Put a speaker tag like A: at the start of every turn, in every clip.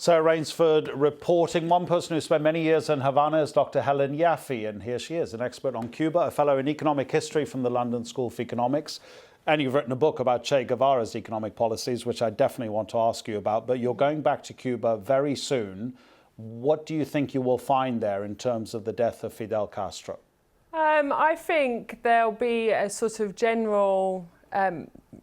A: Sarah Rainsford reporting. One person who spent many years in Havana is Dr. Helen Yaffe, and here she is, an expert on Cuba, a fellow in economic history from the London School of Economics. And you've written a book about Che Guevara's economic policies, which I definitely want to ask you about. But you're going back to Cuba very soon. What do you think you will find there in terms of the death of Fidel Castro?
B: I think there'll be a sort of general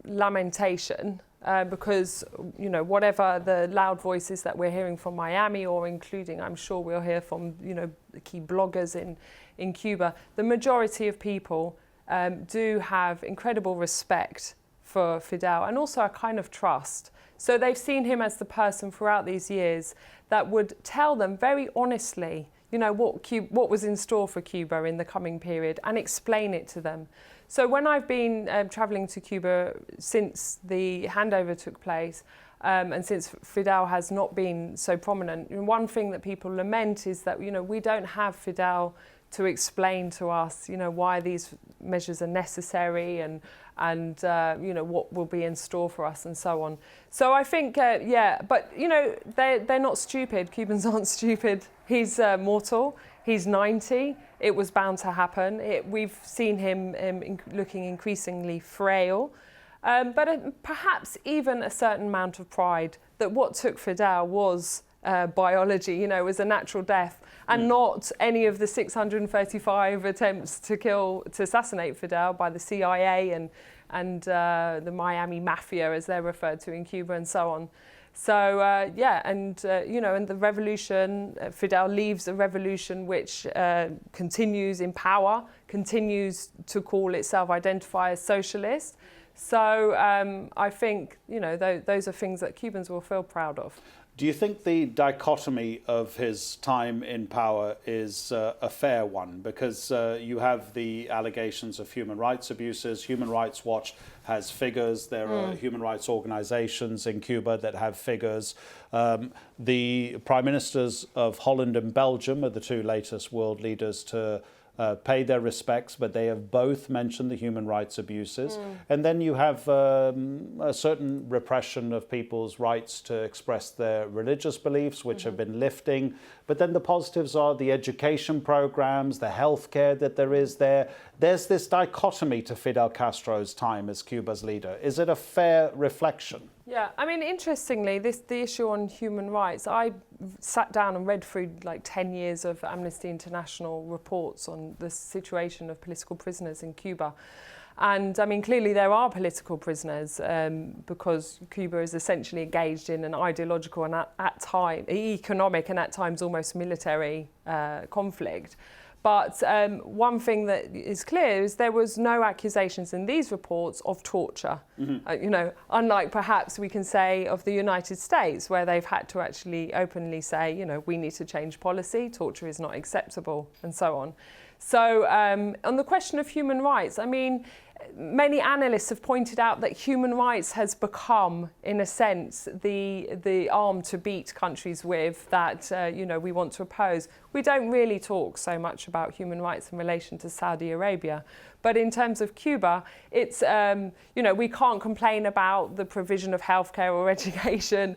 B: lamentation because, you know, whatever the loud voices that we're hearing from Miami, or including, I'm sure we'll hear from, you know, the key bloggers in Cuba, the majority of people do have incredible respect for Fidel and also a kind of trust. So they've seen him as the person throughout these years that would tell them very honestly, you know, what was in store for Cuba in the coming period and explain it to them. So when I've been travelling to Cuba since the handover took place, and since Fidel has not been so prominent, one thing that people lament is that, you know, we don't have Fidel to explain to us, you know, why these measures are necessary and you know, what will be in store for us and so on. So I think, yeah, but, you know, they're not stupid. Cubans aren't stupid. He's mortal. He's 90. It was bound to happen. We've seen him looking increasingly frail, but perhaps even a certain amount of pride that what took Fidel was biology, you know, was a natural death, and not any of the 635 attempts to assassinate Fidel by the CIA and the Miami Mafia, as they're referred to in Cuba, and so on. So yeah, and you know, and the revolution, Fidel leaves a revolution which continues in power, continues to call itself, identify as socialist. So I think, you know, those are things that Cubans will feel proud of.
A: Do you think the dichotomy of his time in power is a fair one? Because you have the allegations of human rights abuses. Human Rights Watch has figures. There are human rights organizations in Cuba that have figures. The prime ministers of Holland and Belgium are the two latest world leaders to pay their respects, but they have both mentioned the human rights abuses. And then you have a certain repression of people's rights to express their religious beliefs, which have been lifting. But then the positives are the education programs, the healthcare that there is there. There's this dichotomy to Fidel Castro's time as Cuba's leader. Is it a fair reflection?
B: Yeah, I mean, interestingly, the issue on human rights, I sat down and read through like 10 years of Amnesty International reports on the situation of political prisoners in Cuba. And I mean, clearly there are political prisoners because Cuba is essentially engaged in an ideological and at times economic and at times almost military conflict. But one thing that is clear is there was no accusations in these reports of torture. You know, unlike perhaps we can say of the United States, where they've had to actually openly say, you know, we need to change policy, torture is not acceptable, and so on. So on the question of human rights, I mean, many analysts have pointed out that human rights has become, in a sense, the arm to beat countries with that, you know, we want to oppose. We don't really talk so much about human rights in relation to Saudi Arabia. But in terms of Cuba, it's, you know, we can't complain about the provision of healthcare or education.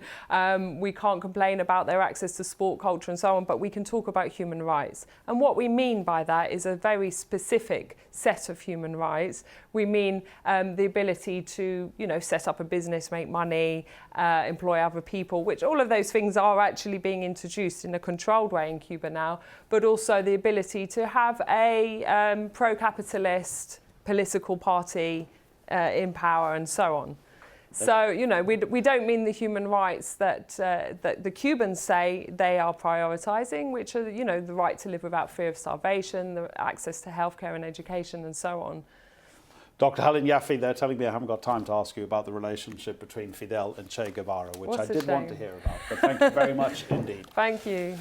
B: We can't complain about their access to sport, culture and so on, but we can talk about human rights. And what we mean by that is a very specific set of human rights. We mean the ability to, you know, set up a business, make money, employ other people, which all of those things are actually being introduced in a controlled way in Cuba now, but also the ability to have a pro-capitalist political party in power and so on. So, you know, we don't mean the human rights that the Cubans say they are prioritising, which are, you know, the right to live without fear of starvation, the access to healthcare and education and so on.
A: Dr. Helen Yaffe, they're telling me I haven't got time to ask you about the relationship between Fidel and Che Guevara, which I did want to hear about. But thank you very much indeed.
B: Thank you.